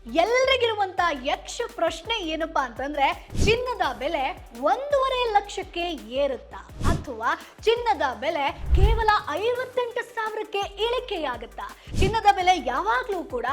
ಎಲ್ರಿಗಿರುವಂತ ಯಕ್ಷ ಪ್ರಶ್ನೆ ಏನಪ್ಪಾ ಅಂತಂದ್ರೆ ಚಿನ್ನದ ಬೆಲೆ 1.5 ಲಕ್ಷಕ್ಕೆ ಏರುತ್ತಾ ಅಥವಾ ಚಿನ್ನದ ಬೆಲೆ ಕೇವಲ 58,000ಕ್ಕೆ ಇಳಿಕೆಯಾಗುತ್ತಾ? ಚಿನ್ನದ ಬೆಲೆ ಯಾವಾಗ್ಲೂ ಕೂಡ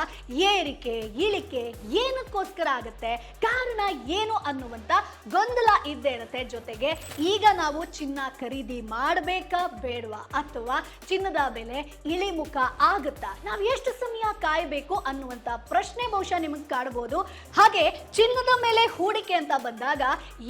ಏರಿಕೆ ಇಳಿಕೆ ಏನಕ್ಕೋಸ್ಕರ ಆಗುತ್ತೆ, ಕಾರಣ ಏನು ಅನ್ನುವಂತ ಗೊಂದಲ ಇದ್ದೇ ಇರುತ್ತೆ. ಜೊತೆಗೆ ಈಗ ನಾವು ಚಿನ್ನ ಖರೀದಿ ಮಾಡಬೇಕಾ ಬೇಡವಾ ಅಥವಾ ಚಿನ್ನದ ಬೆಲೆ ಇಳಿಮುಖ ಆಗುತ್ತಾ, ನಾವು ಎಷ್ಟು ಸಮಯ ಕಾಯಬೇಕು ಅನ್ನುವಂತ ಪ್ರಶ್ನೆ ಬಹುಶಃ ನಿಮಗೆ ಕಾಡಬಹುದು. ಹಾಗೆ ಚಿನ್ನದ ಮೇಲೆ ಹೂಡಿಕೆ ಅಂತ ಬಂದಾಗ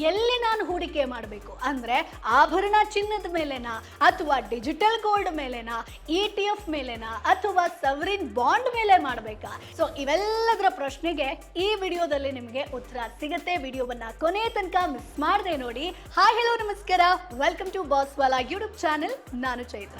ಎಲ್ಲಿ ನಾನು ಹೂಡಿಕೆ ಮಾಡಬೇಕು ಅಂದ್ರೆ ಆಭರಣ ಚಿನ್ನದ ಮೇಲೆನಾ ಅಥವಾ ಡಿಜಿಟಲ್ ಗೋಲ್ಡ್ ಮೇಲೆನಾ, ETF ಮೇಲೆನಾ ಅಥವಾ ಸವರಿನ್ ಬಾಂಡ್ ಮೇಲೆ ಮಾಡಬೇಕಾ? ಸೊ ಇವೆಲ್ಲದರ ಪ್ರಶ್ನೆಗೆ ಈ ವಿಡಿಯೋದಲ್ಲಿ ನಿಮಗೆ ಉತ್ತರ ಸಿಗುತ್ತೆ. ವಿಡಿಯೋವನ್ನ ಕೊನೆ ತನಕ ಮಿಸ್ ಮಾಡದೆ ನೋಡಿ. ಹಾಯ್ ಹೆಲೋ ನಮಸ್ಕಾರ, ವೆಲ್ಕಮ್ ಟು ಬಾಸ್ವಾಲಾ ಯೂಟ್ಯೂಬ್ ಚಾನೆಲ್. ನಾನು ಚೈತ್ರ.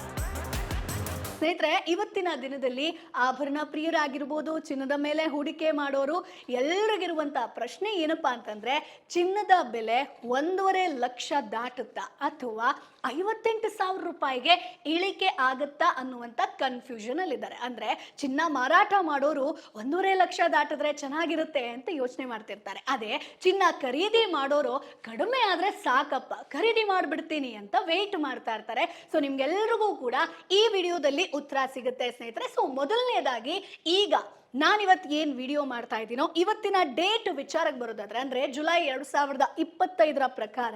ಸ್ನೇಹಿತರೆ, ಇವತ್ತಿನ ದಿನದಲ್ಲಿ ಆಭರಣ ಪ್ರಿಯರಾಗಿರ್ಬೋದು, ಚಿನ್ನದ ಮೇಲೆ ಹೂಡಿಕೆ ಮಾಡೋರು ಎಲ್ಲರಿಗಿರುವಂತಹ ಪ್ರಶ್ನೆ ಏನಪ್ಪಾ ಅಂತಂದ್ರೆ ಚಿನ್ನದ ಬೆಲೆ 1.5 ಲಕ್ಷ ದಾಟುತ್ತಾ ಅಥವಾ 58,000 ರೂಪಾಯಿಗೆ ಇಳಿಕೆ ಆಗುತ್ತಾ ಅನ್ನುವಂಥ ಕನ್ಫ್ಯೂಷನ್ ಅಲ್ಲಿ ಇದ್ದಾರೆ. ಅಂದ್ರೆ ಚಿನ್ನ ಮಾರಾಟ ಮಾಡೋರು 1.5 ಲಕ್ಷ ದಾಟಿದ್ರೆ ಚೆನ್ನಾಗಿರುತ್ತೆ ಅಂತ ಯೋಚನೆ ಮಾಡ್ತಿರ್ತಾರೆ. ಅದೇ ಚಿನ್ನ ಖರೀದಿ ಮಾಡೋರು ಕಡಿಮೆ ಆದ್ರೆ ಸಾಕಪ್ಪ ಖರೀದಿ ಮಾಡ್ಬಿಡ್ತೀನಿ ಅಂತ ವೇಟ್ ಮಾಡ್ತಾ ಇರ್ತಾರೆ. ಸೊ ನಿಮ್ಗೆಲ್ರಿಗೂ ಕೂಡ ಈ ವಿಡಿಯೋದಲ್ಲಿ ಉತ್ತರ ಸಿಗುತ್ತೆ ಸ್ನೇಹಿತರೆ. ಸೊ ಮೊದಲನೇದಾಗಿ ಈಗ ನಾನಿವತ್ತು ಏನು ವಿಡಿಯೋ ಮಾಡ್ತಾ ಇದ್ದೀನೋ ಇವತ್ತಿನ ಡೇಟ್ ವಿಚಾರಕ್ಕೆ ಬರೋದಾದ್ರೆ ಅಂದ್ರೆ ಜುಲೈ 2025ರ ಪ್ರಕಾರ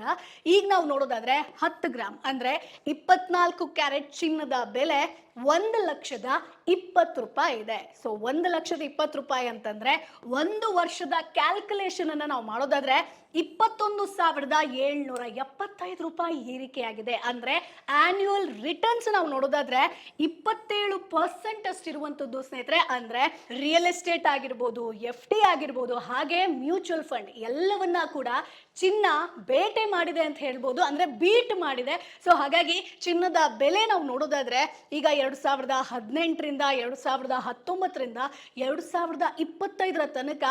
ಈಗ ನಾವು ನೋಡೋದಾದ್ರೆ 10 ಗ್ರಾಮ್ ಅಂದ್ರೆ 24 ಕ್ಯಾರೆಟ್ ಚಿನ್ನದ ಬೆಲೆ 1,20,000 ರೂಪಾಯಿ ಇದೆ. ಸೊ 1,20,000 ರೂಪಾಯಿ ಅಂತಂದ್ರೆ ಒಂದು ವರ್ಷದ ಕ್ಯಾಲ್ಕುಲೇಷನ್ ಅನ್ನ ನಾವು ಮಾಡೋದಾದ್ರೆ 21,775 ರೂಪಾಯಿ ಏರಿಕೆಯಾಗಿದೆ. ಅಂದ್ರೆ ಆನ್ಯುವಲ್ ರಿಟರ್ನ್ಸ್ ನಾವು ನೋಡೋದಾದ್ರೆ 27% ಅಷ್ಟಿರುವಂತದ್ದು ಸ್ನೇಹಿತರೆ. ಅಂದ್ರೆ ರಿಯಲ್ ಎಸ್ಟೇಟ್ ಆಗಿರ್ಬೋದು, FD ಆಗಿರ್ಬೋದು, ಹಾಗೆ ಮ್ಯೂಚುವಲ್ ಫಂಡ್ ಎಲ್ಲವನ್ನ ಕೂಡ ಚಿನ್ನ ಬೇಟೆ ಮಾಡಿದೆ ಅಂತ ಹೇಳ್ಬೋದು, ಅಂದ್ರೆ ಬೀಟ್ ಮಾಡಿದೆ. ಸೊ ಹಾಗಾಗಿ ಚಿನ್ನದ ಬೆಲೆ ನಾವು ನೋಡೋದಾದ್ರೆ ಈಗ 2018ರಿಂದ 2019ರಿಂದ 2025ರ ತನಕ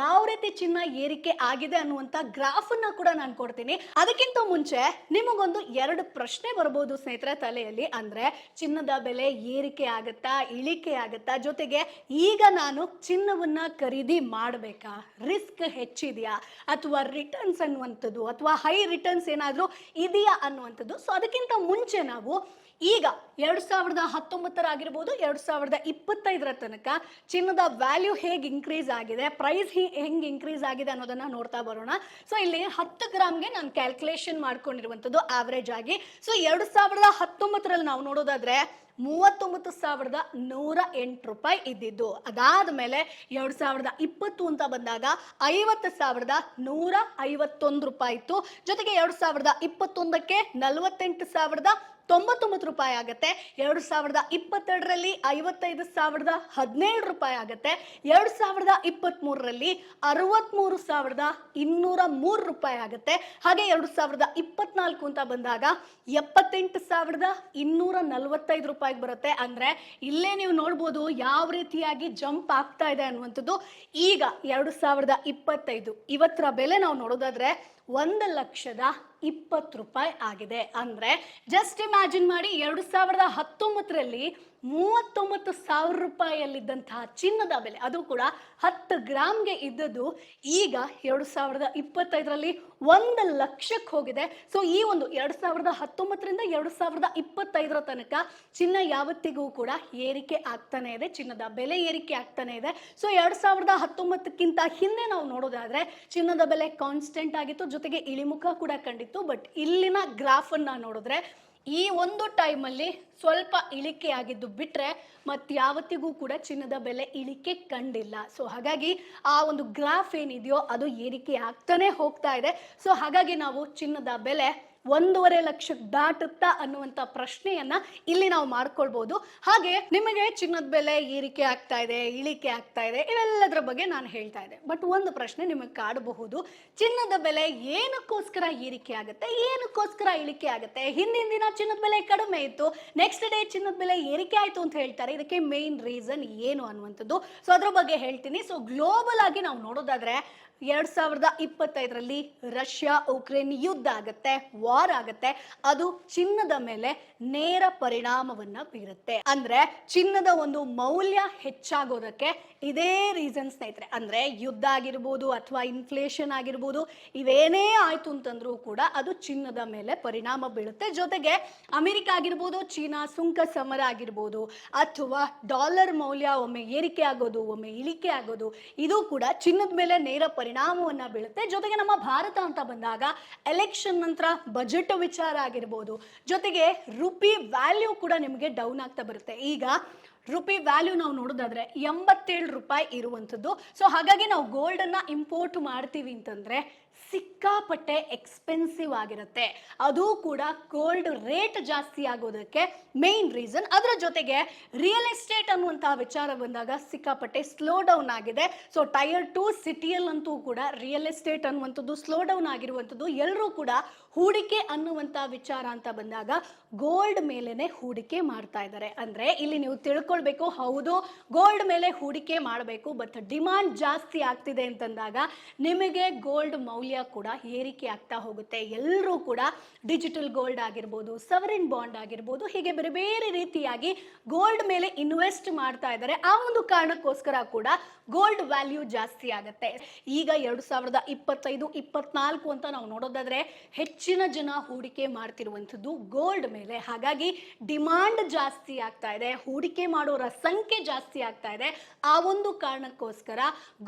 ಯಾವ ರೀತಿ ಚಿನ್ನ ಏರಿಕೆ ಆಗಿದೆ ಅನ್ನುವಂತ ಗ್ರಾಫ್ ಅನ್ನ ಕೂಡ ನಾನು ಕೊಡ್ತೀನಿ. ಅದಕ್ಕಿಂತ ಮುಂಚೆ ನಿಮಗೊಂದು 2 ಪ್ರಶ್ನೆ ಬರಬಹುದು ಸ್ನೇಹಿತರೆ ತಲೆಯಲ್ಲಿ. ಅಂದ್ರೆ ಚಿನ್ನದ ಬೆಲೆ ಏರಿಕೆ ಆಗುತ್ತಾ ಇಳಿಕೆ ಆಗುತ್ತಾ, ಜೊತೆಗೆ ಈಗ ನಾನು ಚಿನ್ನವನ್ನ ಖರೀದಿ ಮಾಡಬೇಕಾ, ರಿಸ್ಕ್ ಹೆಚ್ಚಿದೆಯಾ ಅಥವಾ ರಿಟರ್ನ್ಸ್ ಅನ್ನುವಂಥದ್ದು ಅಥವಾ ಹೈ ರಿಟರ್ನ್ಸ್ ಏನಾದರೂ ಇದೆಯಾ ಅನ್ನುವಂಥದ್ದು. ಸೊ ಅದಕ್ಕಿಂತ ಮುಂಚೆ ನಾವು ಈಗ 2019 ಆಗಿರ್ಬೋದು 2025ರ ತನಕ ಚಿನ್ನದ ವ್ಯಾಲ್ಯೂ ಹೇಗೆ ಇನ್ಕ್ರೀಸ್ ಆಗಿದೆ, ಪ್ರೈಸ್ ಹೆಂಗೆ ಇನ್ಕ್ರೀಸ್ ಆಗಿದೆ ಅನ್ನೋದನ್ನ ನೋಡ್ತಾ ಬರೋಣ. ಸೊ ಇಲ್ಲಿ 10 ಗ್ರಾಮ್ಗೆ ನಾನು ಕ್ಯಾಲ್ಕುಲೇಷನ್ ಮಾಡ್ಕೊಂಡಿರುವಂಥದ್ದು ಆವರೇಜ್ ಆಗಿ. ಸೊ 2019ರಲ್ಲಿ ನಾವು ನೋಡೋದಾದ್ರೆ 39,108 ರೂಪಾಯಿ ಇದ್ದಿದ್ದು. ಅದಾದ್ಮೇಲೆ 2020 ಅಂತ ಬಂದಾಗ 50,151 ರೂಪಾಯಿ ಇತ್ತು. ಜೊತೆಗೆ 2021ಕ್ಕೆ 48,099 ರೂಪಾಯಿ ಆಗುತ್ತೆ. 2022ರಲ್ಲಿ 55,017 ರೂಪಾಯಿ ಆಗುತ್ತೆ. 2023ರಲ್ಲಿ 63,203 ರೂಪಾಯಿ ಆಗುತ್ತೆ. ಹಾಗೆ 2024 ಅಂತ ಬಂದಾಗ 78,245 ರೂಪಾಯಿಗೆ ಬರುತ್ತೆ. ಅಂದ್ರೆ ಇಲ್ಲೇ ನೀವು ನೋಡ್ಬೋದು ಯಾವ ರೀತಿಯಾಗಿ ಜಂಪ್ ಆಗ್ತಾ ಇದೆ ಅನ್ನುವಂಥದ್ದು. ಈಗ 2025 ಇವತ್ತರ ಬೆಲೆ ನಾವು ನೋಡೋದಾದ್ರೆ 1,20,000 ರೂಪಾಯಿ ಆಗಿದೆ. ಅಂದ್ರೆ ಜಸ್ಟ್ ಇಮ್ಯಾಜಿನ್ ಮಾಡಿ, 2019ರಲ್ಲಿ 39,000 ರೂಪಾಯಿಯಲ್ಲಿದ್ದಂತಹ ಚಿನ್ನದ ಬೆಲೆ, ಅದು ಕೂಡ 10 ಗ್ರಾಮ್ಗೆ ಇದ್ದದ್ದು, ಈಗ 2025ರಲ್ಲಿ 1 ಲಕ್ಷಕ್ಕೆ ಹೋಗಿದೆ. ಸೊ ಈ ಒಂದು 2019ರಿಂದ 2025ರ ತನಕ ಚಿನ್ನ ಯಾವತ್ತಿಗೂ ಕೂಡ ಏರಿಕೆ ಆಗ್ತಾನೆ ಇದೆ, ಚಿನ್ನದ ಬೆಲೆ ಏರಿಕೆ ಆಗ್ತಾನೆ ಇದೆ. ಸೊ 2019ಕ್ಕಿಂತ ಹಿಂದೆ ನಾವು ನೋಡೋದಾದ್ರೆ ಚಿನ್ನದ ಬೆಲೆ ಕಾನ್ಸ್ಟೆಂಟ್ ಆಗಿತ್ತು, ಜೊತೆಗೆ ಇಳಿಮುಖ ಕೂಡ ಕಂಡಿತ್ತು. ಬಟ್ ಇಲ್ಲಿನ ಗ್ರಾಫ್ ಅನ್ನ ನೋಡಿದ್ರೆ ಈ ಒಂದು ಟೈಮಲ್ಲಿ ಸ್ವಲ್ಪ ಇಳಿಕೆ ಆಗಿದ್ದು ಬಿಟ್ರೆ ಯಾವತ್ತಿಗೂ ಕೂಡ ಚಿನ್ನದ ಬೆಲೆ ಇಳಿಕೆ ಕಂಡಿಲ್ಲ. ಸೊ ಹಾಗಾಗಿ ಆ ಒಂದು ಗ್ರಾಫ್ ಏನಿದೆಯೋ ಅದು ಏರಿಕೆ ಆಗ್ತಾನೆ ಹೋಗ್ತಾ ಇದೆ. ಸೊ ಹಾಗಾಗಿ ನಾವು ಚಿನ್ನದ ಬೆಲೆ 1.5 ಲಕ್ಷಕ್ಕೆ ದಾಟುತ್ತಾ ಅನ್ನುವಂಥ ಪ್ರಶ್ನೆಯನ್ನ ಇಲ್ಲಿ ನಾವು ಮಾಡ್ಕೊಳ್ಬಹುದು. ಹಾಗೆ ನಿಮಗೆ ಚಿನ್ನದ ಬೆಲೆ ಏರಿಕೆ ಆಗ್ತಾ ಇದೆ, ಇಳಿಕೆ ಆಗ್ತಾ ಇದೆ, ಇವೆಲ್ಲದರ ಬಗ್ಗೆ ನಾನು ಹೇಳ್ತಾ ಇದ್ದೆ. ಬಟ್ ಒಂದು ಪ್ರಶ್ನೆ ನಿಮಗೆ ಕಾಡಬಹುದು, ಚಿನ್ನದ ಬೆಲೆ ಏನಕ್ಕೋಸ್ಕರ ಏರಿಕೆ ಆಗುತ್ತೆ, ಏನಕ್ಕೋಸ್ಕರ ಇಳಿಕೆ ಆಗುತ್ತೆ? ಹಿಂದಿನ ದಿನ ಚಿನ್ನದ ಬೆಲೆ ಕಡಿಮೆ ಇತ್ತು, ನೆಕ್ಸ್ಟ್ ಡೇ ಚಿನ್ನದ ಬೆಲೆ ಏರಿಕೆ ಆಯ್ತು ಅಂತ ಹೇಳ್ತಾರೆ. ಇದಕ್ಕೆ ಮೇನ್ ರೀಸನ್ ಏನು ಅನ್ನುವಂಥದ್ದು. ಸೊ ಅದ್ರ ಬಗ್ಗೆ ಹೇಳ್ತೀನಿ. ಸೊ ಗ್ಲೋಬಲ್ ಆಗಿ ನಾವು ನೋಡೋದಾದ್ರೆ 2025ರಲ್ಲಿ ರಷ್ಯಾ ಉಕ್ರೇನ್ ಯುದ್ಧ ಆಗುತ್ತೆ, ವಾರ್ ವಾರ್ ಆಗುತ್ತೆ ಅದು ಚಿನ್ನದ ಮೇಲೆ ನೇರ ಪರಿಣಾಮವನ್ನ ಬೀರುತ್ತೆ. ಅಂದ್ರೆ ಚಿನ್ನದ ಒಂದು ಮೌಲ್ಯ ಹೆಚ್ಚಾಗೋದಕ್ಕೆ ಇದೇ ರೀಸನ್ ಸ್ನೇಹಿತರೆ. ಅಂದ್ರೆ ಯುದ್ಧ ಆಗಿರ್ಬೋದು ಅಥವಾ ಇನ್ಫ್ಲೇಷನ್ ಆಗಿರ್ಬೋದು, ಇವೇನೇ ಆಯ್ತು ಅಂತಂದ್ರೂ ಕೂಡ ಅದು ಚಿನ್ನದ ಮೇಲೆ ಪರಿಣಾಮ ಬೀಳುತ್ತೆ. ಜೊತೆಗೆ ಅಮೆರಿಕ ಆಗಿರ್ಬೋದು, ಚೀನಾ ಸುಂಕ ಸಮರ ಆಗಿರ್ಬೋದು, ಅಥವಾ ಡಾಲರ್ ಮೌಲ್ಯ ಒಮ್ಮೆ ಏರಿಕೆ ಆಗೋದು ಒಮ್ಮೆ ಇಳಿಕೆ ಆಗೋದು, ಇದು ಕೂಡ ಚಿನ್ನದ ಮೇಲೆ ನೇರ ಪರಿಣಾಮವನ್ನ ಬೀಳುತ್ತೆ. ಜೊತೆಗೆ ನಮ್ಮ ಭಾರತ ಅಂತ ಬಂದಾಗ ಎಲೆಕ್ಷನ್ ನಂತರ ಬಜೆಟ್ ವಿಚಾರ ಆಗಿರ್ಬೋದು, ಜೊತೆಗೆ ರುಪಿ ವ್ಯಾಲ್ಯೂ ಕೂಡ ನಿಮಗೆ ಡೌನ್ ಆಗ್ತಾ ಬರುತ್ತೆ. ಈಗ ರುಪಿ ವ್ಯಾಲ್ಯೂ ನಾವು ನೋಡೋದಾದ್ರೆ 87 ರೂಪಾಯಿ ಇರುವಂಥದ್ದು. ಸೊ ಹಾಗಾಗಿ ನಾವು ಗೋಲ್ಡ್ ಅನ್ನ ಇಂಪೋರ್ಟ್ ಮಾಡ್ತೀವಿ ಅಂತಂದ್ರೆ ಸಿಕ್ಕಾಪಟ್ಟೆ ಎಕ್ಸ್ಪೆನ್ಸಿವ್ ಆಗಿರುತ್ತೆ. ಅದು ಕೂಡ ಗೋಲ್ಡ್ ರೇಟ್ ಜಾಸ್ತಿ ಆಗೋದಕ್ಕೆ ಮೇನ್ ರೀಸನ್. ಅದರ ಜೊತೆಗೆ ರಿಯಲ್ ಎಸ್ಟೇಟ್ ಅನ್ನುವಂತಹ ವಿಚಾರ ಬಂದಾಗ ಸಿಕ್ಕಾಪಟ್ಟೆ ಸ್ಲೋ ಡೌನ್ ಆಗಿದೆ. ಸೊ ಟೈರ್ 2 ಸಿಟಿಯಲ್ಲಂತೂ ಕೂಡ ರಿಯಲ್ ಎಸ್ಟೇಟ್ ಅನ್ನುವಂಥದ್ದು ಸ್ಲೋ ಡೌನ್ ಆಗಿರುವಂಥದ್ದು. ಎಲ್ಲರೂ ಕೂಡ ಹೂಡಿಕೆ ಅನ್ನುವಂಥ ವಿಚಾರ ಅಂತ ಬಂದಾಗ ಗೋಲ್ಡ್ ಮೇಲೆನೆ ಹೂಡಿಕೆ ಮಾಡ್ತಾ ಇದ್ದಾರೆ. ಅಂದ್ರೆ ಇಲ್ಲಿ ನೀವು ತಿಳ್ಕೊಳ್ಬೇಕು, ಹೌದು ಗೋಲ್ಡ್ ಮೇಲೆ ಹೂಡಿಕೆ ಮಾಡಬೇಕು, ಬಟ್ ಡಿಮಾಂಡ್ ಜಾಸ್ತಿ ಆಗ್ತಿದೆ ಅಂತಂದಾಗ ನಿಮಗೆ ಗೋಲ್ಡ್ ಮೌಲ್ಯ ಕೂಡ ಏರಿಕೆ ಆಗ್ತಾ ಹೋಗುತ್ತೆ. ಎಲ್ಲರೂ ಕೂಡ ಡಿಜಿಟಲ್ ಗೋಲ್ಡ್ ಆಗಿರ್ಬೋದು, ಸವರಿನ್ ಬಾಂಡ್ ಆಗಿರ್ಬೋದು, ಹೀಗೆ ಬೇರೆ ಬೇರೆ ರೀತಿಯಾಗಿ ಗೋಲ್ಡ್ ಮೇಲೆ ಇನ್ವೆಸ್ಟ್ ಮಾಡ್ತಾ ಇದ್ದಾರೆ. ಆ ಒಂದು ಕಾರಣಕ್ಕೋಸ್ಕರ ಕೂಡ ಗೋಲ್ಡ್ ವ್ಯಾಲ್ಯೂ ಜಾಸ್ತಿ ಆಗುತ್ತೆ. ಈಗ 2025-24 ಅಂತ ನಾವು ನೋಡೋದಾದ್ರೆ ಹೆಚ್ಚಿನ ಜನ ಹೂಡಿಕೆ ಮಾಡ್ತಿರುವಂಥದ್ದು ಗೋಲ್ಡ್ ಮೇಲೆ. ಹಾಗಾಗಿ ಡಿಮಾಂಡ್ ಜಾಸ್ತಿ ಆಗ್ತಾ ಇದೆ, ಹೂಡಿಕೆ ಮಾಡೋರ ಸಂಖ್ಯೆ ಜಾಸ್ತಿ ಆಗ್ತಾ ಇದೆ. ಆ ಒಂದು ಕಾರಣಕ್ಕೋಸ್ಕರ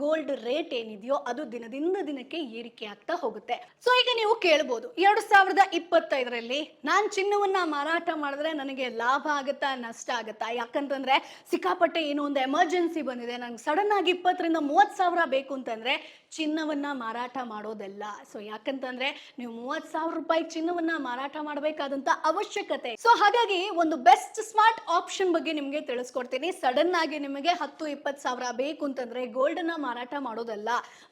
ಗೋಲ್ಡ್ ರೇಟ್ ಏನಿದೆಯೋ ಅದು ದಿನದಿಂದ ದಿನಕ್ಕೆ ಏರಿಕೆ ಆಗ್ತಾ ಹೋಗುತ್ತೆ. ಸೊ ಈಗ ನೀವು ಕೇಳ್ಬೋದು, 2025ರಲ್ಲಿ ನಾನು ಚಿನ್ನವನ್ನ ಮಾರಾಟ ಮಾಡಿದ್ರೆ ನನಗೆ ಲಾಭ ಆಗುತ್ತಾ ನಷ್ಟ ಆಗುತ್ತಾ? ಯಾಕಂತಂದ್ರೆ ಸಿಕ್ಕಾಪಟ್ಟೆ ಏನೋ ಒಂದು ಎಮರ್ಜೆನ್ಸಿ ಬಂದಿದೆ, ನಂಗೆ ಸಡನ್ ಆಗಿ 20,000-30,000 ಸಾವಿರ ಬೇಕು ಅಂತಂದ್ರೆ ಚಿನ್ನವನ್ನ ಮಾರಾಟ ಮಾಡೋದಲ್ಲ. ಸೊ ಯಾಕಂತಂದ್ರೆ ನೀವು 30,000 ರೂಪಾಯಿ ಚಿನ್ನವನ್ನ ಮಾರಾಟ ಮಾಡಬೇಕಾದಂತ ಅವಶ್ಯಕತೆ. ಸೊ ಹಾಗಾಗಿ ಒಂದು ಬೆಸ್ಟ್ ಸ್ಮಾರ್ಟ್ ಆಪ್ಷನ್ ಬಗ್ಗೆ ನಿಮಗೆ ತಿಳಿಸ್ಕೊಡ್ತೀನಿ. ಸಡನ್ ಆಗಿ ನಿಮಗೆ 10-20 ಸಾವಿರ ಬೇಕು ಅಂತಂದ್ರೆ ಗೋಲ್ಡ್ ಅನ್ನ ಮಾರಾಟ ಮಾಡೋದಲ್ಲ,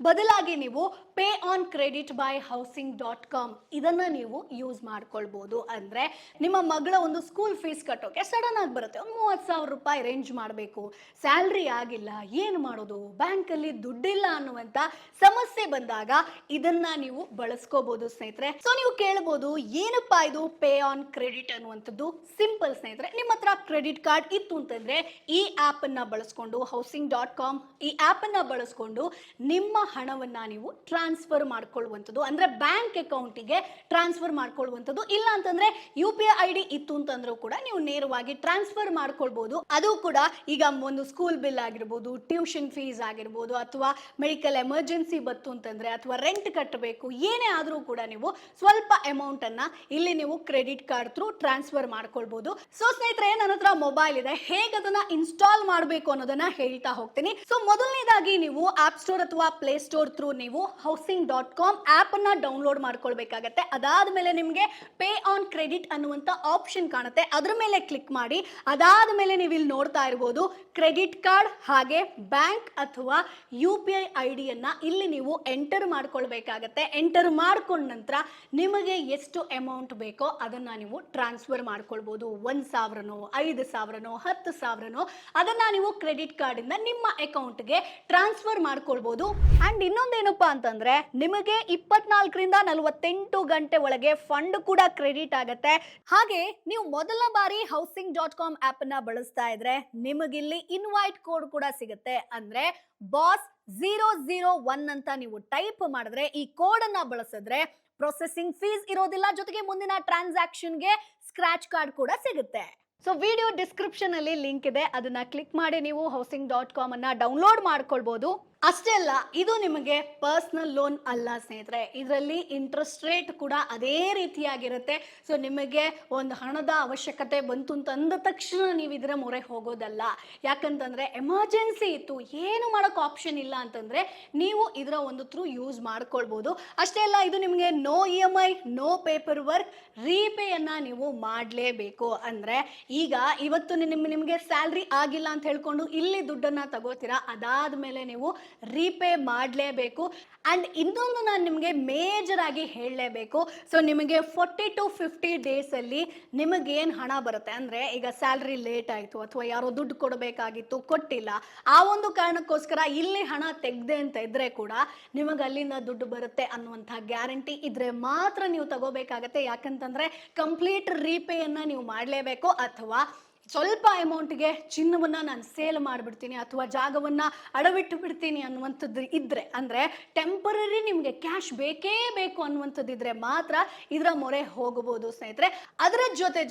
ಬದಲಾಗಿ ನೀವು pay on credit by housing.com ಇದನ್ನ ನೀವು ಯೂಸ್ ಮಾಡ್ಕೊಳ್ಬಹುದು. ಅಂದ್ರೆ ನಿಮ್ಮ ಮಗಳ ಒಂದು ಸ್ಕೂಲ್ ಫೀಸ್ ಕಟ್ಟೋಕೆ ಸಡನ್ ಆಗಿ ಬರುತ್ತೆ, 30,000 ರೂಪಾಯಿ ರೇಂಜ್ ಮಾಡಬೇಕು, ಸ್ಯಾಲ್ರಿ ಆಗಿಲ್ಲ, ಏನು ಮಾಡೋದು, ಬ್ಯಾಂಕ್ ಅಲ್ಲಿ ದುಡ್ಡಿಲ್ಲ ಅನ್ನುವಂತ ಸಮಸ್ಯೆ ಬಂದಾಗ ಇದನ್ನ ನೀವು ಬಳಸ್ಕೋಬಹುದು ಸ್ನೇಹಿತರೆ. ಸೊ ನೀವು ಕೇಳಬಹುದು, ಏನಪ್ಪಾ ಇದು ಪೇ ಆನ್ ಕ್ರೆಡಿಟ್ ಅನ್ನುವಂಥದ್ದು? ಸಿಂಪಲ್ ಸ್ನೇಹಿತರೆ, ನಿಮ್ಮ ಹತ್ರ ಕ್ರೆಡಿಟ್ ಕಾರ್ಡ್ ಇತ್ತು ಅಂತಂದ್ರೆ ಈ ಆಪ್ ಅನ್ನ ಬಳಸ್ಕೊಂಡು housing.com ಈ ಆಪ್ ಅನ್ನ ಬಳಸ್ಕೊಂಡು ನಿಮ್ಮ ಹಣವನ್ನ ನೀವು ಟ್ರಾನ್ಸ್ಫರ್ ಮಾಡ್ಕೊಳ್ಳುವಂಥದ್ದು, ಅಂದ್ರೆ ಬ್ಯಾಂಕ್ ಅಕೌಂಟಿಗೆ ಟ್ರಾನ್ಸ್ಫರ್ ಮಾಡ್ಕೊಳ್ಳುವಂಥದ್ದು. ಇಲ್ಲ ಅಂತಂದ್ರೆ UPI ID ಇತ್ತು ಅಂತಂದ್ರೂ ಕೂಡ ನೀವು ನೇರವಾಗಿ ಟ್ರಾನ್ಸ್ಫರ್ ಮಾಡ್ಕೊಳ್ಬಹುದು. ಅದು ಕೂಡ ಈಗ ಒಂದು ಸ್ಕೂಲ್ ಬಿಲ್ ಆಗಿರ್ಬೋದು, ಟ್ಯೂಷನ್ ಫೀಸ್ ಆಗಿರ್ಬೋದು, ಅಥವಾ ಮೆಡಿಕಲ್ ಎಮರ್ಜೆನ್ಸಿ ಬತ್ತು ಅಂತಂದ್ರೆ, ಅಥವಾ ರೆಂಟ್ ಕಟ್ಟಬೇಕು, ಏನೇ ಆದ್ರೂ ಕೂಡ ನೀವು ಸ್ವಲ್ಪ ಅಮೌಂಟ್ ಅನ್ನ ಇಲ್ಲಿ ನೀವು ಕ್ರೆಡಿಟ್ ಕಾರ್ಡ್ ಥ್ರೂ ಟ್ರಾನ್ಸ್ಫರ್ ಮಾಡ್ಕೊಳ್ಬಹುದು. ಸೊ ಸ್ನೇಹಿತರೆ, ನನ್ನ ಹತ್ರ ಮೊಬೈಲ್ ಇದೆ, ಹೇಗೆ ಅದನ್ನ ಇನ್ಸ್ಟಾಲ್ ಮಾಡಬೇಕು ಅನ್ನೋದನ್ನ ಹೇಳ್ತಾ ಹೋಗ್ತೀನಿ. ಸೊ ಮೊದಲನೇದಾಗಿ ನೀವು ಆಪ್ ಸ್ಟೋರ್ ಅಥವಾ ಪ್ಲೇ ಸ್ಟೋರ್ ಥ್ರೂ ನೀವು housing.com ಆಪ್ ಅನ್ನ ಡೌನ್ಲೋಡ್ ಮಾಡ್ಕೊಳ್ಬೇಕಾಗತ್ತೆ. ಅದಾದ್ಮೇಲೆ ನಿಮಗೆ ಪೇ ಆನ್ ಕ್ರೆಡಿಟ್ ಅನ್ನುವಂತ ಆಪ್ಷನ್ ಕಾಣುತ್ತೆ, ಅದ್ರ ಮೇಲೆ ಕ್ಲಿಕ್ ಮಾಡಿ. ಅದಾದ್ಮೇಲೆ ನೀವು ಇಲ್ಲಿ ನೋಡ್ತಾ ಇರಬಹುದು ಕ್ರೆಡಿಟ್ ಕಾರ್ಡ್ ಹಾಗೆ ಬ್ಯಾಂಕ್ ಅಥವಾ UPI ID ಅನ್ನ ಇಲ್ಲಿ ನೀವು ಎಂಟರ್ ಮಾಡ್ಕೊಳ್ಬೇಕಾಗತ್ತೆ. ಎಂಟರ್ ಮಾಡ್ಕೊಂಡ ನಂತರ ನಿಮಗೆ ಎಷ್ಟು ಅಮೌಂಟ್ ಬೇಕೋ ಅದನ್ನ ನೀವು ಟ್ರಾನ್ಸ್ಫರ್ ಮಾಡ್ಕೊಳ್ಬಹುದು. 1,000ನೋ 5,000ನೋ 10,000ನೋ ಅದನ್ನ ನೀವು ಕ್ರೆಡಿಟ್ ಕಾರ್ಡ್ ಇಂದ ನಿಮ್ಮ ಅಕೌಂಟ್ಗೆ ಟ್ರಾನ್ಸ್ಫರ್ ಮಾಡ್ಕೊಳ್ಬಹುದು. ಅಂಡ್ ಇನ್ನೊಂದೇನಪ್ಪಾ ಅಂತಂದ್ರೆ ನಿಮಗೆ 24ರಿಂದ 48 ಗಂಟೆ ಒಳಗೆ ಫಂಡ್ ಕೂಡ ಕ್ರೆಡಿಟ್ ಆಗುತ್ತೆ. ಹಾಗೆ ನೀವು ಮೊದಲ ಬಾರಿ housing.com ಆಪ್ ಅನ್ನ ಬಳಸ್ತಾ ಇದ್ರೆ ನಿಮಗಿಲ್ಲಿ ಇನ್ವೈಟ್ ಕೋಡ್ ಕೂಡ ಸಿಗುತ್ತೆ. ಅಂದ್ರೆ ಬಾಸ್ 001 ಅಂತ ನೀವು ಟೈಪ್ ಮಾಡಿದ್ರೆ ಈ ಕೋಡ್ ಅನ್ನ ಬಳಸಿದ್ರೆ ಪ್ರೊಸೆಸಿಂಗ್ ಫೀಸ್ ಇರೋದಿಲ್ಲ, ಜೊತೆಗೆ ಮುಂದಿನ ಟ್ರಾನ್ಸಾಕ್ಷನ್ಗೆ ಸ್ಕ್ರಾಚ್ ಕಾರ್ಡ್ ಕೂಡ ಸಿಗುತ್ತೆ. ಸೊ ವಿಡಿಯೋ ಡಿಸ್ಕ್ರಿಪ್ಷನ್ ಅಲ್ಲಿ ಲಿಂಕ್ ಇದೆ, ಅದನ್ನ ಕ್ಲಿಕ್ ಮಾಡಿ ನೀವು housing.com ಅನ್ನ ಡೌನ್ಲೋಡ್ ಮಾಡ್ಕೊಳ್ಬಹುದು. ಅಷ್ಟೇ ಅಲ್ಲ, ಇದು ನಿಮಗೆ ಪರ್ಸನಲ್ ಲೋನ್ ಅಲ್ಲ ಸ್ನೇಹಿತರೆ, ಇದರಲ್ಲಿ ಇಂಟ್ರೆಸ್ಟ್ ರೇಟ್ ಕೂಡ ಅದೇ ರೀತಿಯಾಗಿರುತ್ತೆ. ಸೊ ನಿಮಗೆ ಒಂದು ಹಣದ ಅವಶ್ಯಕತೆ ಬಂತು ಅಂತಂದ ತಕ್ಷಣ ನೀವು ಇದರ ಮೊರೆ ಹೋಗೋದಲ್ಲ. ಯಾಕಂತಂದ್ರೆ ಎಮರ್ಜೆನ್ಸಿ ಇತ್ತು, ಏನು ಮಾಡೋಕೆ ಆಪ್ಷನ್ ಇಲ್ಲ ಅಂತಂದ್ರೆ ನೀವು ಇದರ ಒಂದು ಥ್ರೂ ಯೂಸ್ ಮಾಡ್ಕೊಳ್ಬಹುದು. ಅಷ್ಟೇ ಅಲ್ಲ, ಇದು ನಿಮಗೆ no EMI, no paperwork, ರೀಪೇಯನ್ನ ನೀವು ಮಾಡಲೇಬೇಕು. ಅಂದ್ರೆ ಈಗ ಇವತ್ತು ನಿಮಗೆ ಸ್ಯಾಲ್ರಿ ಆಗಿಲ್ಲ ಅಂತ ಹೇಳ್ಕೊಂಡು ಇಲ್ಲಿ ದುಡ್ಡನ್ನ ತಗೋತೀರಾ, ಅದಾದ್ಮೇಲೆ ನೀವು ರೀಪೇ ಮಾಡಲೇಬೇಕು. ಆ್ಯಂಡ್ ಇನ್ನೊಂದು ನಾನು ನಿಮಗೆ ಮೇಜರ್ ಆಗಿ ಹೇಳಲೇಬೇಕು. ಸೊ ನಿಮಗೆ 40 to 50 ಡೇಸಲ್ಲಿ ನಿಮಗೇನು ಹಣ ಬರುತ್ತೆ ಅಂದರೆ, ಈಗ ಸ್ಯಾಲ್ರಿ ಲೇಟ್ ಆಯಿತು ಅಥವಾ ಯಾರೋ ದುಡ್ಡು ಕೊಡಬೇಕಾಗಿತ್ತು ಕೊಟ್ಟಿಲ್ಲ, ಆ ಒಂದು ಕಾರಣಕ್ಕೋಸ್ಕರ ಇಲ್ಲಿ ಹಣ ತೆಗ್ದೆ ಅಂತ ಇದ್ರೆ ಕೂಡ ನಿಮಗೆ ಅಲ್ಲಿಂದ ದುಡ್ಡು ಬರುತ್ತೆ ಅನ್ನುವಂಥ ಗ್ಯಾರಂಟಿ ಇದ್ರೆ ಮಾತ್ರ ನೀವು ತಗೋಬೇಕಾಗತ್ತೆ. ಯಾಕಂತಂದರೆ ಕಂಪ್ಲೀಟ್ ರೀಪೇಯನ್ನು ನೀವು ಮಾಡಲೇಬೇಕು. ಅಥವಾ ಸ್ವಲ್ಪ ಅಮೌಂಟ್ಗೆ ಚಿನ್ನವನ್ನು ನಾನು ಸೇಲ್ ಮಾಡಿಬಿಡ್ತೀನಿ ಅಥವಾ ಜಾಗವನ್ನು ಅಡವಿಟ್ಟು ಬಿಡ್ತೀನಿ ಅನ್ನುವಂಥದ್ದು ಇದ್ದರೆ, ಅಂದರೆ ಟೆಂಪರರಿ ನಿಮಗೆ ಕ್ಯಾಶ್ ಬೇಕೇ ಬೇಕು ಅನ್ನುವಂಥದ್ದಿದ್ರೆ ಮಾತ್ರ ಇದರ ಮೊರೆ ಹೋಗಬಹುದು ಸ್ನೇಹಿತರೆ. ಅದರ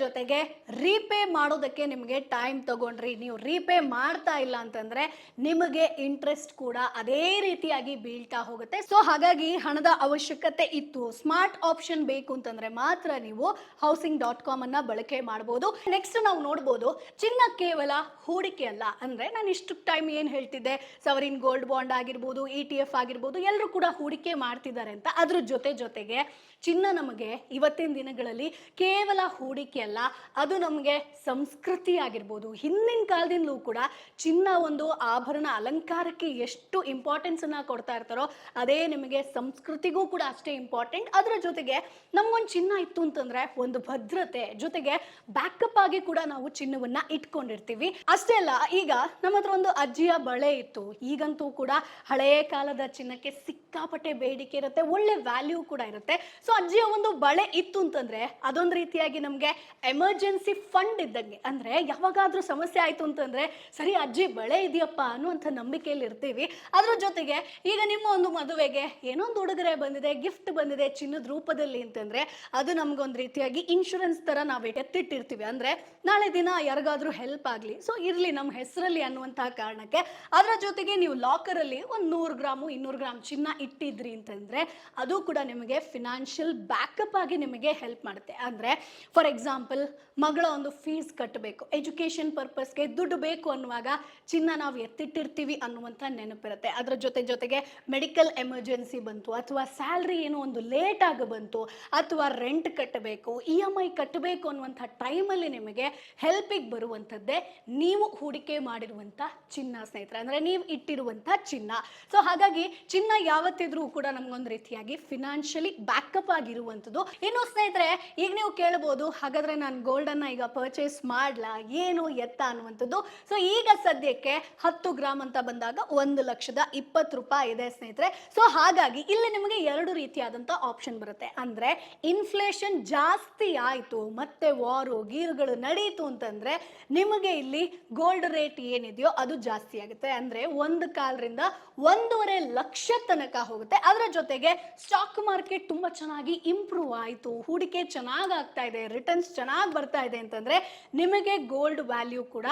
ಜೊತೆಗೆ ರೀಪೇ ಮಾಡೋದಕ್ಕೆ ನಿಮಗೆ ಟೈಮ್ ತಗೊಂಡ್ರಿ, ನೀವು ರೀಪೇ ಮಾಡ್ತಾ ಇಲ್ಲ ಅಂತಂದರೆ ನಿಮಗೆ ಇಂಟ್ರೆಸ್ಟ್ ಕೂಡ ಅದೇ ರೀತಿಯಾಗಿ ಬೀಳ್ತಾ ಹೋಗುತ್ತೆ. ಸೊ ಹಾಗಾಗಿ ಹಣದ ಅವಶ್ಯಕತೆ ಇತ್ತು, ಸ್ಮಾರ್ಟ್ ಆಪ್ಷನ್ ಬೇಕು ಅಂತಂದರೆ ಮಾತ್ರ ನೀವು housing.com ಅನ್ನು ಬಳಕೆ ಮಾಡಬಹುದು. ನೆಕ್ಸ್ಟ್ ನಾವು ನೋಡ್ಬೋದು, ಚಿನ್ನ ಕೇವಲ ಹೂಡಿಕೆ ಅಲ್ಲ. ಅಂದ್ರೆ ನಾನು ಇಷ್ಟು ಟೈಮ್ ಏನು ಹೇಳ್ತಿದ್ದೆ, ಸವರಿನ್ ಗೋಲ್ಡ್ ಬಾಂಡ್ ಆಗಿರ್ಬೋದು, ETF ಆಗಿರ್ಬೋದು, ಎಲ್ಲರೂ ಕೂಡ ಹೂಡಿಕೆ ಮಾಡ್ತಿದ್ದಾರೆ ಅಂತ. ಅದ್ರ ಜೊತೆಗೆ ಚಿನ್ನ ನಮಗೆ ಇವತ್ತಿನ ದಿನಗಳಲ್ಲಿ ಕೇವಲ ಹೂಡಿಕೆ ಅಲ್ಲ, ಅದು ನಮಗೆ ಸಂಸ್ಕೃತಿ ಆಗಿರ್ಬೋದು. ಹಿಂದಿನ ಕಾಲದಿಂದಲೂ ಕೂಡ ಚಿನ್ನ ಒಂದು ಆಭರಣ ಅಲಂಕಾರಕ್ಕೆ ಎಷ್ಟು ಇಂಪಾರ್ಟೆನ್ಸ್ ಅನ್ನ ಕೊಡ್ತಾ ಇರ್ತಾರೋ ಅದೇ ನಿಮಗೆ ಸಂಸ್ಕೃತಿಗೂ ಕೂಡ ಅಷ್ಟೇ ಇಂಪಾರ್ಟೆಂಟ್. ಅದರ ಜೊತೆಗೆ ನಮಗೊಂದು ಚಿನ್ನ ಇತ್ತು ಅಂತಂದ್ರೆ ಒಂದು ಭದ್ರತೆ, ಜೊತೆಗೆ ಬ್ಯಾಕಪ್ ಆಗಿ ಕೂಡ ನಾವು ಚಿನ್ನವನ್ನ ಇಟ್ಕೊಂಡಿರ್ತೀವಿ. ಅಷ್ಟೇ ಅಲ್ಲ, ಈಗ ನಮ್ಮ ಹತ್ರ ಒಂದು ಅಜ್ಜಿಯ ಬಳೆ ಇತ್ತು, ಈಗಂತೂ ಕೂಡ ಹಳೆಯ ಕಾಲದ ಚಿನ್ನಕ್ಕೆ ಸಿಕ್ಕಾಪಟ್ಟೆ ಬೇಡಿಕೆ ಇರುತ್ತೆ, ಒಳ್ಳೆ ವ್ಯಾಲ್ಯೂ ಕೂಡ ಇರುತ್ತೆ. ಸೊ ಅಜ್ಜಿಯ ಒಂದು ಬಳೆ ಇತ್ತು ಅಂತಂದ್ರೆ ಅದೊಂದು ರೀತಿಯಾಗಿ ನಮಗೆ ಎಮರ್ಜೆನ್ಸಿ ಫಂಡ್ ಇದ್ದಂಗೆ. ಅಂದ್ರೆ ಯಾವಾಗಾದ್ರೂ ಸಮಸ್ಯೆ ಆಯ್ತು ಅಂತಂದ್ರೆ ಸರಿ ಅಜ್ಜಿ ಬಳೆ ಇದೆಯಪ್ಪ ಅನ್ನುವಂಥ ನಂಬಿಕೆಯಲ್ಲಿ ಇರ್ತೀವಿ. ಅದ್ರ ಜೊತೆಗೆ ಈಗ ನಿಮ್ಮ ಒಂದು ಮದುವೆಗೆ ಏನೋ ಒಂದು ಉಡುಗೊರೆ ಬಂದಿದೆ, ಗಿಫ್ಟ್ ಬಂದಿದೆ ಚಿನ್ನದ ರೂಪದಲ್ಲಿ ಅಂತಂದ್ರೆ ಅದು ನಮ್ಗೊಂದು ರೀತಿಯಾಗಿ ಇನ್ಶೂರೆನ್ಸ್ ತರ ನಾವು ಎತ್ತಿಟ್ಟಿರ್ತೀವಿ. ಅಂದ್ರೆ ನಾಳೆ ದಿನ ಯಾರಿಗಾದ್ರೂ ಹೆಲ್ಪ್ ಆಗಲಿ, ಸೊ ಇರಲಿ ನಮ್ಮ ಹೆಸರಲ್ಲಿ ಅನ್ನುವಂತಹ ಕಾರಣಕ್ಕೆ. ಅದರ ಜೊತೆಗೆ ನೀವು ಲಾಕರ್ ಅಲ್ಲಿ ಒಂದು 100 ಗ್ರಾಮು 200 ಗ್ರಾಮ್ ಚಿನ್ನ ಇಟ್ಟಿದ್ರಿ ಅಂತಂದ್ರೆ ಅದು ಕೂಡ ನಿಮಗೆ ಫಿನಾನ್ಷಿಯಲ್ ಬ್ಯಾಕಪ್ ಆಗಿ ನಿಮಗೆ ಹೆಲ್ಪ್ ಮಾಡುತ್ತೆ. ಅಂದ್ರೆ ಫಾರ್ ಎಕ್ಸಾಂಪಲ್ ಮಗಳ ಒಂದು ಫೀಸ್ ಕಟ್ಟಬೇಕು, ಎಜುಕೇಶನ್ ಪರ್ಪಸ್ಗೆ ದುಡ್ಡು ಬೇಕು ಅನ್ನುವಾಗ ಚಿನ್ನ ನಾವು ಎತ್ತಿಟ್ಟಿರ್ತೀವಿ ಅನ್ನುವಂಥ ನೆನಪಿರುತ್ತೆ. ಅದರ ಜೊತೆಗೆ ಮೆಡಿಕಲ್ ಎಮರ್ಜೆನ್ಸಿ ಬಂತು ಅಥವಾ ಸ್ಯಾಲ್ರಿ ಏನೋ ಒಂದು ಲೇಟ್ ಆಗಿ ಬಂತು ಅಥವಾ ರೆಂಟ್ ಕಟ್ಟಬೇಕು, EMI ಕಟ್ಟಬೇಕು ಅನ್ನುವಂಥ ಟೈಮಲ್ಲಿ ನಿಮಗೆ ಹೆಲ್ಪಿಗೆ ಬರುವಂಥದ್ದೇ ನೀವು ಹೂಡಿಕೆ ಮಾಡಿರುವಂಥ ಚಿನ್ನ ಸ್ನೇಹಿತರೆ, ಅಂದರೆ ನೀವು ಇಟ್ಟಿರುವಂಥ ಚಿನ್ನ. ಸೊ ಹಾಗಾಗಿ ಚಿನ್ನ ಯಾವತ್ತಿದ್ರೂ ಕೂಡ ನಮಗೊಂದು ರೀತಿಯಾಗಿ ಫಿನಾನ್ಷಿಯಲಿ ಬ್ಯಾಕಪ್ ಆಗಿರುವಂಥದ್ದು. ಇನ್ನು ಸ್ನೇಹಿತರೆ, ಈಗ ನೀವು ಕೇಳ್ಬೋದು, ಹಾಗಾದರೆ ನಾನು ಗೋಲ್ಡನ್ನು ಈಗ ಪರ್ಚೇಸ್ ಮಾಡಲಾ, ಏನು ಎತ್ತ ಅನ್ನುವಂಥದ್ದು. ಸೊ ಈಗ ಸದ್ಯಕ್ಕೆ 10 ಗ್ರಾಮ್ ಅಂತ ಬಂದಾಗ 1,20,000 ರೂಪಾಯಿ ಇದೆ ಸ್ನೇಹಿತರೆ. ಸೊ ಹಾಗಾಗಿ ಇಲ್ಲಿ ನಿಮಗೆ 2 ರೀತಿಯಾದಂಥ ಆಪ್ಷನ್ ಬರುತ್ತೆ. ಅಂದರೆ ಇನ್ಫ್ಲೇಷನ್ ಜಾಸ್ತಿ ಆಯಿತು ಮತ್ತೆ ವಾರು ಗೀರುಗಳು ನಡೀತು ಅಂತಂದ್ರೆ ನಿಮಗೆ ಇಲ್ಲಿ ಗೋಲ್ಡ್ ರೇಟ್ ಏನಿದೆಯೋ ಅದು ಜಾಸ್ತಿ ಆಗುತ್ತೆ. ಅಂದ್ರೆ 1.25 ಲಕ್ಷ ತನಕ ಹೋಗುತ್ತೆ. ಅದರ ಜೊತೆಗೆ ಸ್ಟಾಕ್ ಮಾರ್ಕೆಟ್ ತುಂಬಾ ಚೆನ್ನಾಗಿ ಇಂಪ್ರೂವ್ ಆಯಿತು, ಹೂಡಿಕೆ ಚೆನ್ನಾಗಿ ಆಗ್ತಾ ಇದೆ, ರಿಟರ್ನ್ಸ್ ಚೆನ್ನಾಗಿ ಬರ್ತಾ ಇದೆ ಅಂತಂದ್ರೆ ನಿಮಗೆ ಗೋಲ್ಡ್ ವ್ಯಾಲ್ಯೂ ಕೂಡ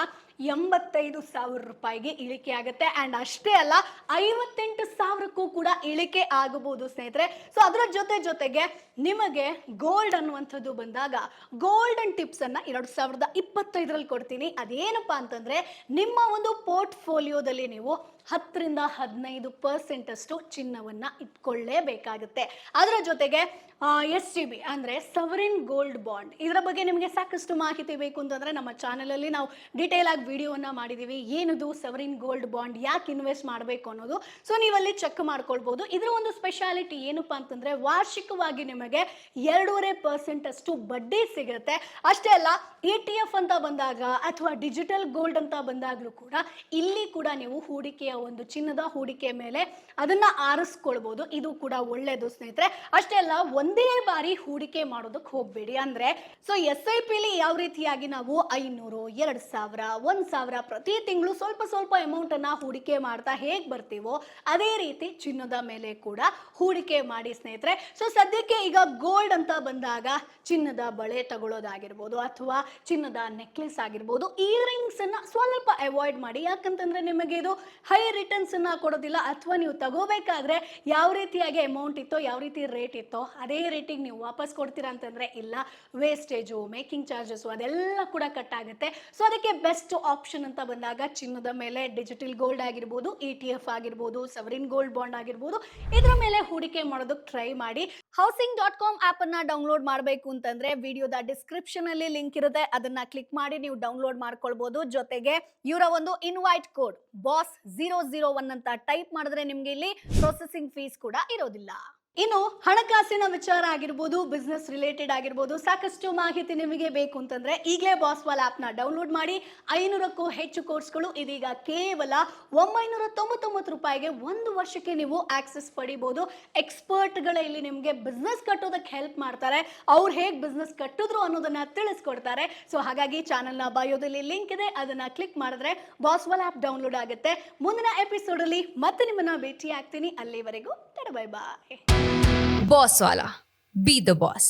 85,000 ರೂಪಾಯಿಗೆ ಇಳಿಕೆ ಆಗುತ್ತೆ. ಅಂಡ್ ಅಷ್ಟೇ ಅಲ್ಲ, 58,000ಕ್ಕೂ ಕೂಡ ಇಳಿಕೆ ಆಗಬಹುದು ಸ್ನೇಹಿತರೆ. ಸೊ ಅದರ ಜೊತೆಗೆ ನಿಮಗೆ ಗೋಲ್ಡ್ ಅನ್ನುವಂಥದ್ದು ಬಂದಾಗ ಗೋಲ್ಡನ್ ಟಿಪ್ಸ್ ಅನ್ನ 2025ರಲ್ಲಿ ಕೊಡ್ತೀನಿ. ಅದೇನಪ್ಪಾ ಅಂತಂದ್ರೆ ನಿಮ್ಮ ಒಂದು ಪೋರ್ಟ್ಫೋಲಿಯೋದಲ್ಲಿ ನೀವು 10ರಿಂದ 15% ಅಷ್ಟು ಚಿನ್ನವನ್ನ ಇಟ್ಕೊಳ್ಳೇಬೇಕಾಗುತ್ತೆ. ಅದರ ಜೊತೆಗೆ SGB ಅಂದ್ರೆ ಸವರಿನ್ ಗೋಲ್ಡ್ ಬಾಂಡ್, ಇದರ ಬಗ್ಗೆ ನಿಮಗೆ ಸಾಕಷ್ಟು ಮಾಹಿತಿ ಬೇಕು ಅಂತಂದ್ರೆ ನಮ್ಮ ಚಾನೆಲ್ ಅಲ್ಲಿ ನಾವು ಡೀಟೇಲ್ ಆಗಿ ವಿಡಿಯೋವನ್ನ ಮಾಡಿದೀವಿ. ಏನದು ಸವರಿನ್ ಗೋಲ್ಡ್ ಬಾಂಡ್, ಯಾಕೆ ಇನ್ವೆಸ್ಟ್ ಮಾಡಬೇಕು ಅನ್ನೋದು. ಸೊ ನೀವಲ್ಲಿ ಚೆಕ್ ಮಾಡ್ಕೊಳ್ಬಹುದು. ಇದರ ಒಂದು ಸ್ಪೆಷಾಲಿಟಿ ಏನಪ್ಪಾ ಅಂತಂದ್ರೆ ವಾರ್ಷಿಕವಾಗಿ ನಿಮಗೆ 2.5% ಅಷ್ಟು ಬಡ್ಡಿ ಸಿಗುತ್ತೆ. ಅಷ್ಟೇ ಅಲ್ಲ, ETF ಅಂತ ಬಂದಾಗ ಅಥವಾ ಡಿಜಿಟಲ್ ಗೋಲ್ಡ್ ಅಂತ ಬಂದಾಗ್ಲೂ ಕೂಡ ಇಲ್ಲಿ ಕೂಡ ನೀವು ಹೂಡಿಕೆಯ ಒಂದು ಚಿನ್ನದ ಹೂಡಿಕೆ ಮೇಲೆ ಅದನ್ನ ಆರಿಸ್ಕೊಳ್ಬಹುದು. ಇದು ಕೂಡ ಒಳ್ಳೆಯದು ಸ್ನೇಹಿತರೆ. ಅಷ್ಟೇ ಅಲ್ಲ, ಒಂದೇ ಬಾರಿ ಹೂಡಿಕೆ ಮಾಡೋದಕ್ಕೆ ಹೋಗಬೇಡಿ. ಅಂದ್ರೆ ಸೊ SIP ಯಾವ ರೀತಿಯಾಗಿ ನಾವು 500, 2,000, 1,000 ಪ್ರತಿ ತಿಂಗಳು ಸ್ವಲ್ಪ ಅಮೌಂಟ್ ಅನ್ನ ಹೂಡಿಕೆ ಮಾಡ್ತಾ ಹೇಗೆ ಬರ್ತೀವೋ ಅದೇ ರೀತಿ ಚಿನ್ನದ ಮೇಲೆ ಕೂಡ ಹೂಡಿಕೆ ಮಾಡಿ ಸ್ನೇಹಿತರೆ. ಸೊ ಸದ್ಯಕ್ಕೆ ಈಗ ಗೋಲ್ಡ್ ಅಂತ ಬಂದಾಗ ಚಿನ್ನದ ಬಳೆ ತಗೊಳ್ಳೋದಾಗಿರ್ಬೋದು ಅಥವಾ ಚಿನ್ನದ ನೆಕ್ಲೆಸ್ ಆಗಿರ್ಬೋದು, ಇಯರಿಂಗ್ಸ್ ಅನ್ನ ಸ್ವಲ್ಪ ಅವಾಯ್ಡ್ ಮಾಡಿ. ಯಾಕಂತಂದ್ರೆ ನಿಮಗೆ ಇದು ಹೈ ರಿಟರ್ನ್ಸ್ ಅನ್ನ ಕೊಡೋದಿಲ್ಲ. ಅಥವಾ ನೀವು ತಗೋಬೇಕಾದ್ರೆ ಯಾವ ರೀತಿಯಾಗಿ ಅಮೌಂಟ್ ಇತ್ತೋ, ಯಾವ ರೀತಿ ರೇಟ್ ಇತ್ತೋ ಅದೇ ರೇಟಿಗೆ ನೀವು ವಾಪಸ್ ಕೊಡ್ತೀರಾ ಅಂತಂದ್ರೆ ಇಲ್ಲ, ವೇಸ್ಟೇಜು, ಮೇಕಿಂಗ್ ಚಾರ್ಜಸ್ ಅದೆಲ್ಲ ಕೂಡ ಕಟ್ ಆಗುತ್ತೆ. ಸೊ ಅದಕ್ಕೆ ಬೆಸ್ಟ್ ಆಪ್ಷನ್ ಅಂತ ಬಂದಾಗ ಚಿನ್ನದ ಮೇಲೆ ಡಿಜಿಟಲ್ ಗೋಲ್ಡ್ ಆಗಿರ್ಬೋದು, ETF ಆಗಿರ್ಬೋದು, ಸವರಿನ್ ಗೋಲ್ಡ್ ಬಾಂಡ್ ಆಗಿರ್ಬೋದು, ಇದರ ಮೇಲೆ ಹೂಡಿಕೆ ಮಾಡೋದಕ್ಕೆ ಟ್ರೈ ಮಾಡಿ. housing.com ಆಪ್ ಅನ್ನ ಡೌನ್ಲೋಡ್ ಮಾಡಬೇಕು ಅಂತಂದ್ರೆ ವಿಡಿಯೋದ ಡಿಸ್ಕ್ರಿಪ್ಷನ್ ಅಲ್ಲಿ ಲಿಂಕ್ ಇರುತ್ತೆ, ಅದನ್ನ ಕ್ಲಿಕ್ ಮಾಡಿ ನೀವು ಡೌನ್ಲೋಡ್ ಮಾಡ್ಕೊಳ್ಬಹುದು. ಜೊತೆಗೆ ಇವರ ಒಂದು ಇನ್ವೈಟ್ ಕೋಡ್ BOSS 0001 ಅಂತ ಟೈಪ್ ಮಾಡಿದ್ರೆ ನಿಮ್ಗೆ ಇಲ್ಲಿ ಪ್ರೊಸೆಸಿಂಗ್ ಫೀಸ್ ಕೂಡ ಇರೋದಿಲ್ಲ. ಇನ್ನು ಹಣಕಾಸಿನ ವಿಚಾರ ಆಗಿರ್ಬೋದು, ಬಿಸ್ನೆಸ್ ರಿಲೇಟೆಡ್ ಆಗಿರ್ಬೋದು, ಸಾಕಷ್ಟು ಮಾಹಿತಿ ನಿಮಗೆ ಬೇಕು ಅಂತಂದ್ರೆ ಈಗಲೇ ಬಾಸ್ವಾಲ್ ಆಪ್ ನ ಡೌನ್ಲೋಡ್ ಮಾಡಿ. 500ಕ್ಕೂ ಹೆಚ್ಚು ಕೋರ್ಸ್ಗಳು ಇದೀಗ ಕೇವಲ 999 ರೂಪಾಯಿಗೆ 1 ವರ್ಷಕ್ಕೆ ನೀವು ಆಕ್ಸೆಸ್ ಪಡಿಬಹುದು. ಎಕ್ಸ್ಪರ್ಟ್ಗಳ ಇಲ್ಲಿ ನಿಮಗೆ ಬಿಸ್ನೆಸ್ ಕಟ್ಟೋದಕ್ಕೆ ಹೆಲ್ಪ್ ಮಾಡ್ತಾರೆ. ಅವ್ರು ಹೇಗೆ ಬಿಸ್ನೆಸ್ ಕಟ್ಟಿದ್ರು ಅನ್ನೋದನ್ನ ತಿಳಿಸ್ಕೊಡ್ತಾರೆ. ಸೊ ಹಾಗಾಗಿ ಚಾನೆಲ್ನ ಬಯೋದಲ್ಲಿ ಲಿಂಕ್ ಇದೆ, ಅದನ್ನ ಕ್ಲಿಕ್ ಮಾಡಿದ್ರೆ ಬಾಸ್ವಾಲ್ ಆಪ್ ಡೌನ್ಲೋಡ್ ಆಗುತ್ತೆ. ಮುಂದಿನ ಎಪಿಸೋಡ್ ಅಲ್ಲಿ ಮತ್ತೆ ನಿಮ್ಮನ್ನ ಭೇಟಿ ಆಗ್ತೀನಿ. ಅಲ್ಲಿವರೆಗೂ bye bye. Bosswala. Be the boss.